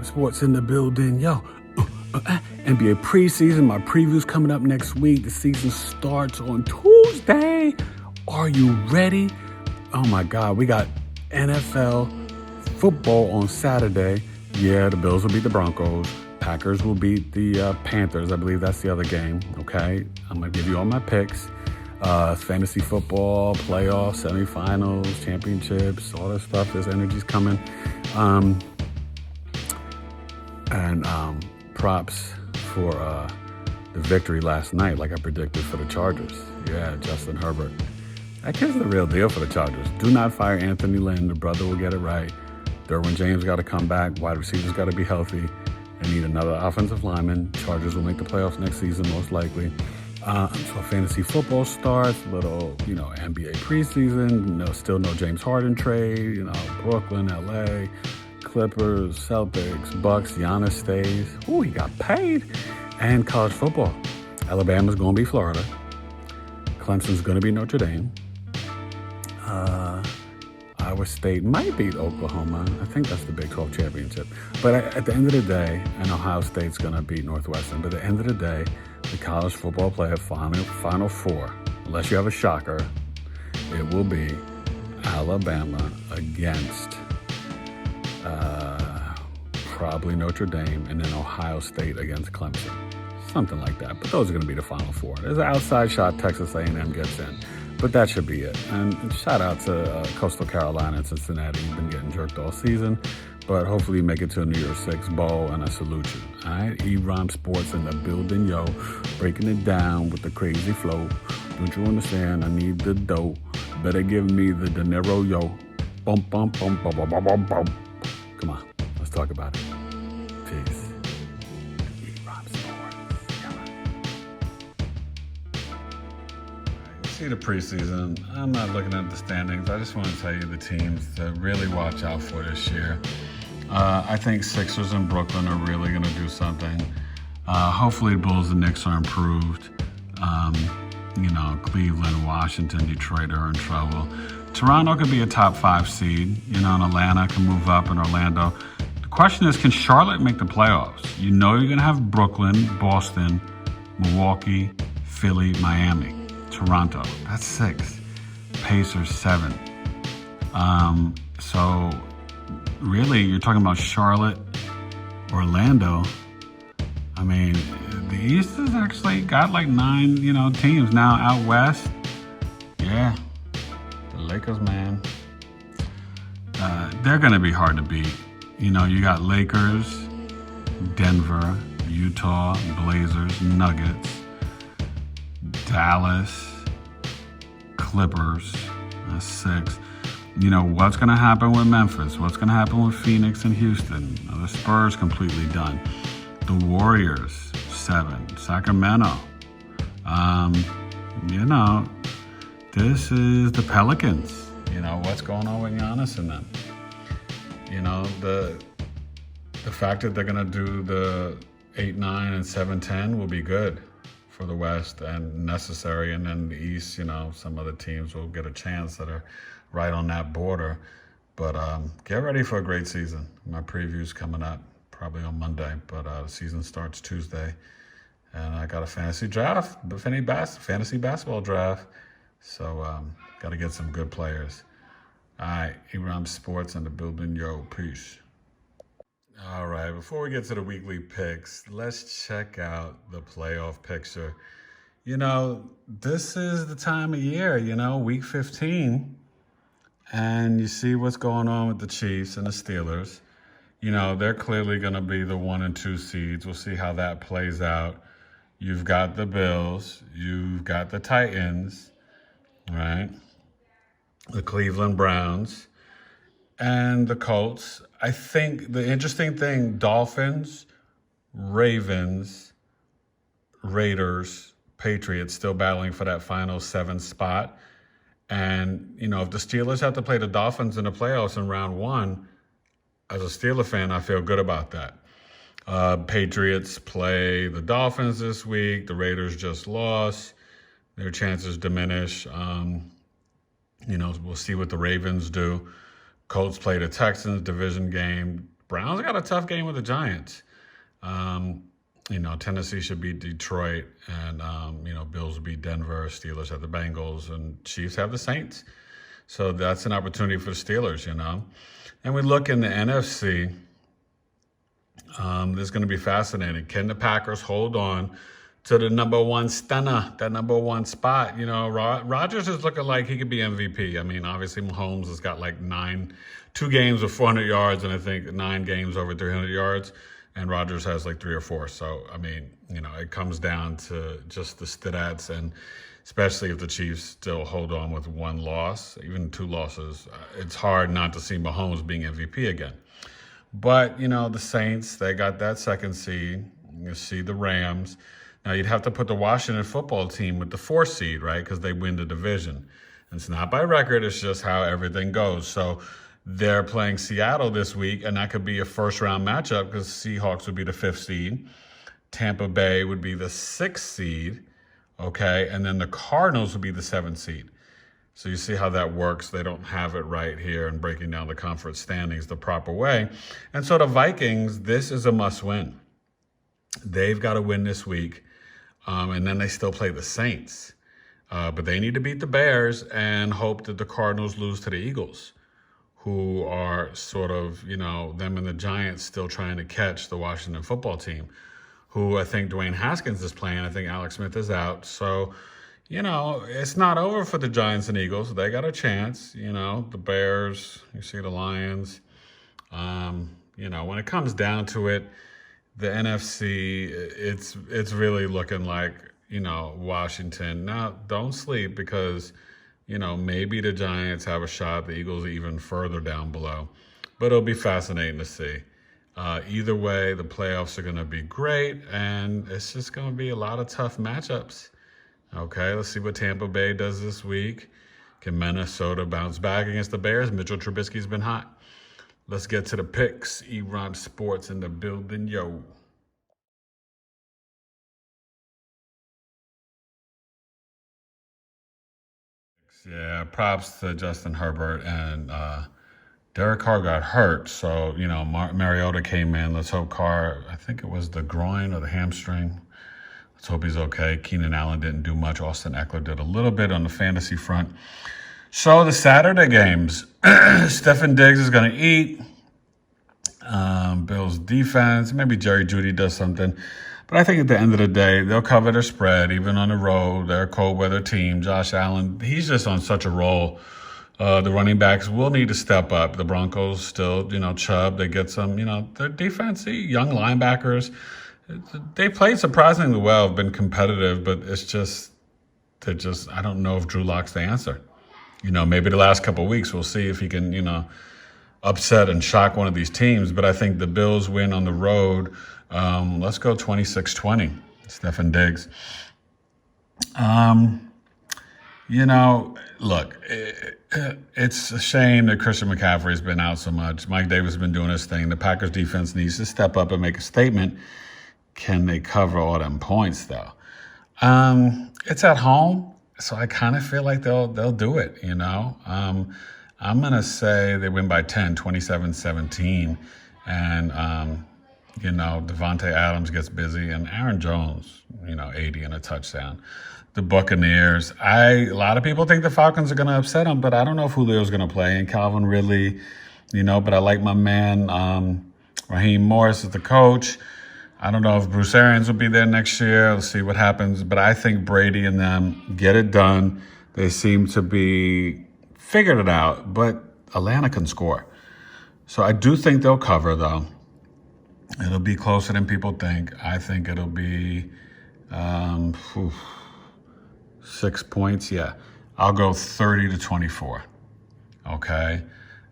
Sports in the building. Yo, NBA preseason. My preview's coming up next week. The season starts on Tuesday. Are you ready? Oh my God, we got NFL football on Saturday. Yeah, the Bills will beat the Broncos. Packers will beat the Panthers. I believe that's the other game. Okay, I'm gonna give you all my picks. Fantasy football, playoffs, semifinals, championships, all that stuff. This energy's coming. And props for the victory last night, like I predicted for the Chargers. Yeah, Justin Herbert. That kid's the real deal for the Chargers. Do not fire Anthony Lynn. The brother will get it right. Derwin James got to come back. Wide receivers got to be healthy. They need another offensive lineman. Chargers will make the playoffs next season, most likely. So fantasy football starts, little, NBA preseason, still no James Harden trade, Brooklyn, LA, Clippers, Celtics, Bucks, Giannis stays. Ooh, he got paid. And college football. Alabama's going to be Florida. Clemson's going to be Notre Dame. Iowa State might beat Oklahoma. I think that's the Big 12 championship. But at the end of the day, and Ohio State's going to beat Northwestern, but at the end of the day, the college football playoff Final Four, unless you have a shocker, it will be Alabama against probably Notre Dame, and then Ohio State against Clemson. Something like that. But those are going to be the Final Four. There's an outside shot Texas A&M gets in. But that should be it. And shout out to Coastal Carolina and Cincinnati. You've been getting jerked all season. But hopefully you make it to a New Year's Six bowl, and I salute you. All right? ERHymesSports in the building, yo. Breaking it down with the crazy flow. Don't you understand? I need the dough. Better give me the dinero, yo. Bum, bum, bum, bum, bum, bum, bum, bum. Come on. Let's talk about it. Peace. See the preseason. I'm not looking at the standings. I just want to tell you the teams to really watch out for this year. I think Sixers and Brooklyn are really going to do something. Hopefully the Bulls and Knicks are improved. Cleveland, Washington, Detroit are in trouble. Toronto could be a top 5 seed. And Atlanta can move up, and Orlando. The question is, can Charlotte make the playoffs? You're going to have Brooklyn, Boston, Milwaukee, Philly, Miami. Toronto, that's 6. Pacers, 7. So really, you're talking about Charlotte, Orlando. I mean, the East has actually got like 9, teams now out west. Yeah, the Lakers, man. They're going to be hard to beat. You got Lakers, Denver, Utah, Blazers, Nuggets, Dallas, Clippers, 6. What's going to happen with Memphis? What's going to happen with Phoenix and Houston? The Spurs completely done. The Warriors, 7. Sacramento. This is the Pelicans. What's going on with Giannis and them? The fact that they're going to do the 8-9 and 7-10 will be good for the West and necessary. And then the East, some other teams will get a chance that are right on that border. But get ready for a great season. My preview's coming up probably on Monday, but the season starts Tuesday. And I got a fantasy draft, fantasy basketball draft. So got to get some good players. All right, ERHymesSports in the building. Yo, peace. All right, before we get to the weekly picks, let's check out the playoff picture. This is the time of year, week 15, and you see what's going on with the Chiefs and the Steelers. They're clearly going to be the 1 and 2 seeds. We'll see how that plays out. You've got the Bills. You've got the Titans, right? The Cleveland Browns and the Colts. I think the interesting thing, Dolphins, Ravens, Raiders, Patriots still battling for that final 7 spot. And, if the Steelers have to play the Dolphins in the playoffs in round 1, as a Steeler fan, I feel good about that. Patriots play the Dolphins this week. The Raiders just lost. Their chances diminish. We'll see what the Ravens do. Colts play the Texans, division game. Browns got a tough game with the Giants. Tennessee should beat Detroit, and Bills will beat Denver. Steelers have the Bengals, and Chiefs have the Saints. So that's an opportunity for the Steelers, And we look in the NFC. This is going to be fascinating. Can the Packers hold on to the number one stunner, that number one spot? Rodgers is looking like he could be MVP. I mean, obviously Mahomes has got like 2 games of 400 yards, and I think 9 games over 300 yards. And Rodgers has like 3 or 4. So, I mean, it comes down to just the stats, and especially if the Chiefs still hold on with 1 loss, even 2 losses, it's hard not to see Mahomes being MVP again. But, the Saints, they got that 2nd seed. You see the Rams. Now, you'd have to put the Washington football team with the 4th seed, right? Because they win the division. And it's not by record. It's just how everything goes. So they're playing Seattle this week, and that could be a first-round matchup because Seahawks would be the 5th seed. Tampa Bay would be the 6th seed, okay? And then the Cardinals would be the 7th seed. So you see how that works. They don't have it right here and breaking down the conference standings the proper way. And so the Vikings, this is a must-win. They've got to win this week, and then they still play the Saints. But they need to beat the Bears and hope that the Cardinals lose to the Eagles, who are sort of, them and the Giants still trying to catch the Washington football team, who I think Dwayne Haskins is playing. I think Alex Smith is out. So, it's not over for the Giants and Eagles. They got a chance. The Bears, you see the Lions. When it comes down to it, the NFC, it's really looking like, Washington. Now, don't sleep because, maybe the Giants have a shot. The Eagles are even further down below. But it'll be fascinating to see. Either way, the playoffs are going to be great, and it's just going to be a lot of tough matchups. Okay, let's see what Tampa Bay does this week. Can Minnesota bounce back against the Bears? Mitchell Trubisky's been hot. Let's get to the picks. ERHymesSports in the building, yo. Yeah, props to Justin Herbert, and Derek Carr got hurt. So, Mariota came in. Let's hope Carr, I think it was the groin or the hamstring. Let's hope he's okay. Keenan Allen didn't do much. Austin Eckler did a little bit on the fantasy front. So the Saturday games, Stephen Diggs is going to eat. Bills defense, maybe Jerry Jeudy does something. But I think at the end of the day, they'll cover their spread, even on the road. They're a cold weather team. Josh Allen, he's just on such a roll. The running backs will need to step up. The Broncos still, Chubb, they get some, their defense, young linebackers. They played surprisingly well, have been competitive, but I don't know if Drew Lock's the answer. Maybe the last couple of weeks we'll see if he can, upset and shock one of these teams. But I think the Bills win on the road. Let's go 26-20, Stephen Diggs. Look, it's a shame that Christian McCaffrey's been out so much. Mike Davis has been doing his thing. The Packers defense needs to step up and make a statement. Can they cover all them points, though? It's at home, so I kind of feel like they'll do it, I'm going to say they win by 10, 27-17. And, Devontae Adams gets busy, and Aaron Jones, 80 and a touchdown. The Buccaneers, a lot of people think the Falcons are going to upset them, but I don't know if Julio's going to play. And Calvin Ridley, but I like my man, Raheem Morris is the coach. I don't know if Bruce Arians will be there next year. Let's see what happens. But I think Brady and them get it done. They seem to be figured it out, but Atlanta can score. So I do think they'll cover, though. It'll be closer than people think. I think it'll be 6 points. Yeah, I'll go 30-24. Okay.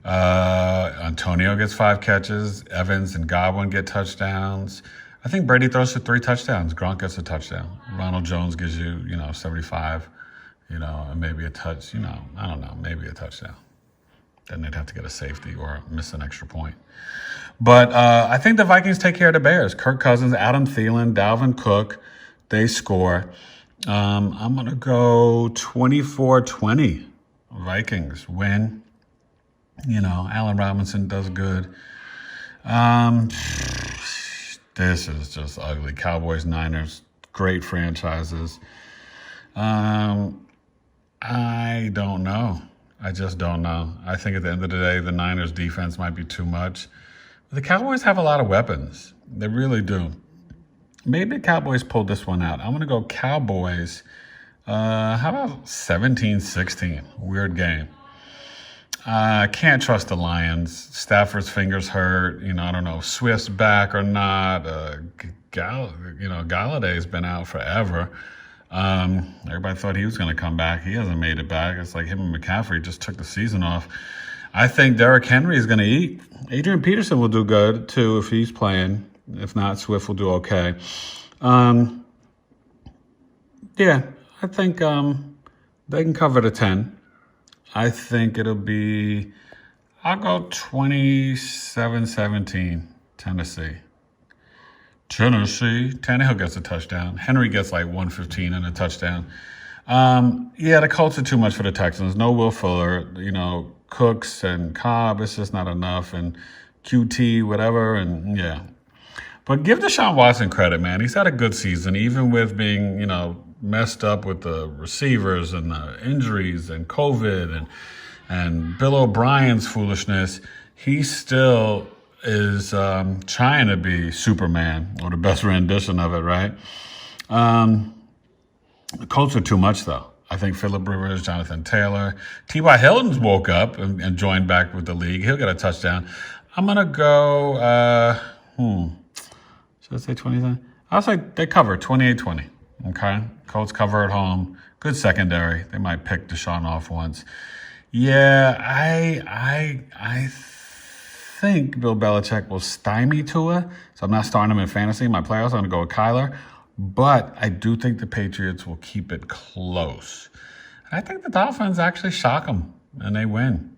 Antonio gets 5 catches. Evans and Godwin get touchdowns. I think Brady throws for 3 touchdowns. Gronk gets a touchdown. Ronald Jones gives you, 75, and maybe a touch, I don't know, maybe a touchdown. Then they'd have to get a safety or miss an extra point. But I think the Vikings take care of the Bears. Kirk Cousins, Adam Thielen, Dalvin Cook, they score. I'm going to go 24-20. Vikings win. Allen Robinson does good. Um, this is just ugly. Cowboys, Niners, great franchises. Um, I don't know. I just don't know. I think at the end of the day, the Niners defense might be too much. The Cowboys have a lot of weapons. They really do. Maybe the Cowboys pulled this one out. I'm going to go Cowboys. How about 17-16? Weird game. Can't trust the Lions. Stafford's fingers hurt. I don't know if Swift's back or not. Galladay's been out forever. Everybody thought he was going to come back. He hasn't made it back. It's like him and McCaffrey just took the season off. I think Derrick Henry is going to eat. Adrian Peterson will do good, too, if he's playing. If not, Swift will do okay. Yeah, I think they can cover the 10. I think it'll be, I'll go 27-17, Tennessee. Tannehill gets a touchdown. Henry gets like 115 and a touchdown. The Colts are too much for the Texans. No Will Fuller, Cooks and Cobb, it's just not enough. And QT, whatever, and yeah. But give Deshaun Watson credit, man. He's had a good season, even with being, messed up with the receivers and the injuries and COVID and Bill O'Brien's foolishness. He still is trying to be Superman, or the best rendition of it, right? The Colts are too much, though. I think Phillip Rivers, Jonathan Taylor, T.Y. Hilton's woke up and joined back with the league. He'll get a touchdown. I'm going to go, should I say 27? I'll say they cover 28-20. Okay? Colts cover at home. Good secondary. They might pick Deshaun off once. Yeah, I think Bill Belichick will stymie Tua, so I'm not starting him in fantasy. My playoffs, I'm going to go with Kyler. But I do think the Patriots will keep it close. And I think the Dolphins actually shock them, and they win.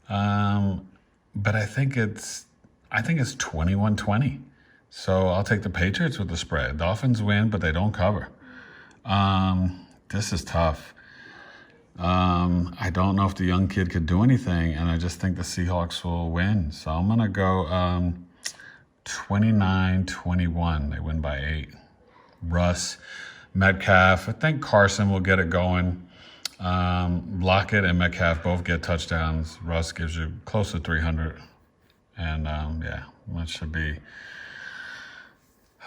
But I think it's 21-20. So I'll take the Patriots with the spread. Dolphins win, but they don't cover. This is tough. I don't know if the young kid could do anything, and I just think the Seahawks will win. So I'm going to go 29-21. They win by 8. Russ, Metcalf. I think Carson will get it going. Lockett and Metcalf both get touchdowns. Russ gives you close to 300. And, that should be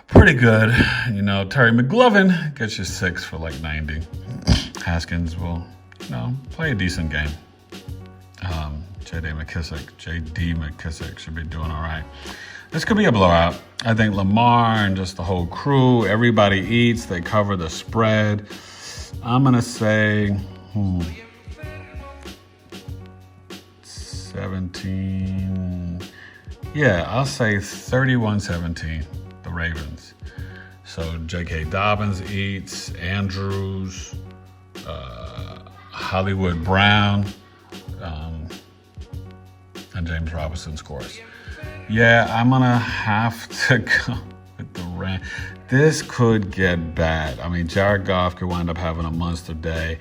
pretty good. Terry McLovin gets you 6 for like 90. Haskins will, play a decent game. J.D. McKissick should be doing all right. This could be a blowout. I think Lamar and just the whole crew, everybody eats. They cover the spread. I'm going to say 17. Yeah, I'll say 31-17, the Ravens. So J.K. Dobbins eats, Andrews, Hollywood Brown, and James Robinson scores. Yeah, I'm going to have to go with the Rams. This could get bad. I mean, Jared Goff could wind up having a monster day.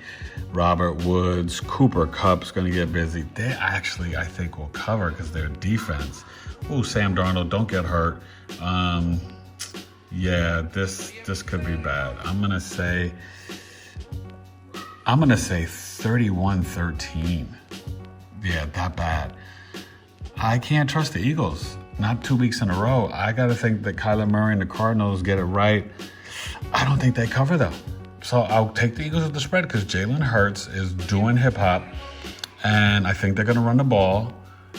Robert Woods, Cooper Kupp's going to get busy. They actually, I think, will cover because their defense. Ooh, Sam Darnold, don't get hurt. This could be bad. I'm going to say 31-13. Yeah, that bad. I can't trust the Eagles. Not 2 weeks in a row. I got to think that Kyler Murray and the Cardinals get it right. I don't think they cover, though. So I'll take the Eagles with the spread because Jalen Hurts is doing hip-hop, and I think they're going to run the ball,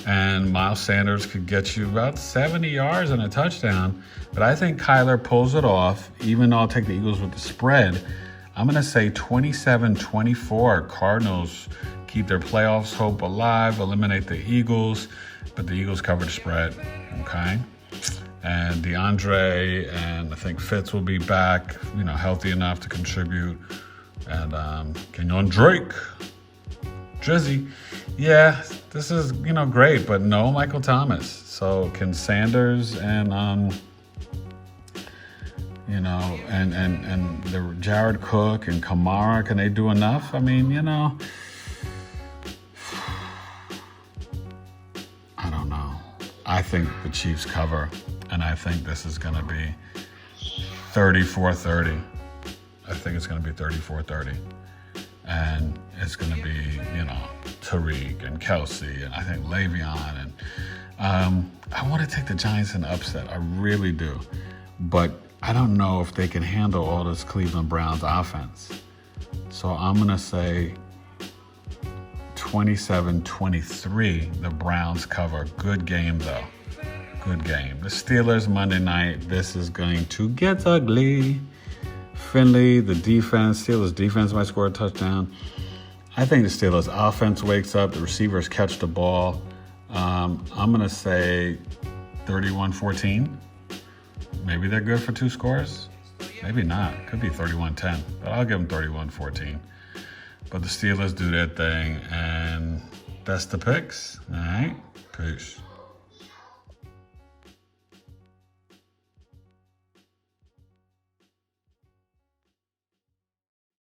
and Miles Sanders could get you about 70 yards and a touchdown. But I think Kyler pulls it off, even though I'll take the Eagles with the spread. I'm going to say 27-24. Cardinals keep their playoffs hope alive, eliminate the Eagles, but the Eagles cover the spread, okay? And DeAndre and I think Fitz will be back, healthy enough to contribute. And Kenyon Drake, Drizzy. Yeah, this is, great, but no Michael Thomas. So can Sanders and the Jared Cook and Kamara, can they do enough? I mean, I I think the Chiefs cover, and I think this is going to be 34-30. I think it's going to be 34-30. And it's going to be, you know, Tariq and Kelsey, and I think Le'Veon. And I want to take the Giants in the upset. I really do. But I don't know if they can handle all this Cleveland Browns offense. So I'm going to say 27-23, the Browns cover. Good game, though. Good game. The Steelers Monday night, this is going to get ugly. Finley, the defense, Steelers defense might score a touchdown. I think the Steelers offense wakes up. The receivers catch the ball. I'm going to say 31-14. Maybe they're good for 2 scores. Maybe not. Could be 31-10. But I'll give them 31-14. But the Steelers do their thing. And that's the picks. All right. Peace.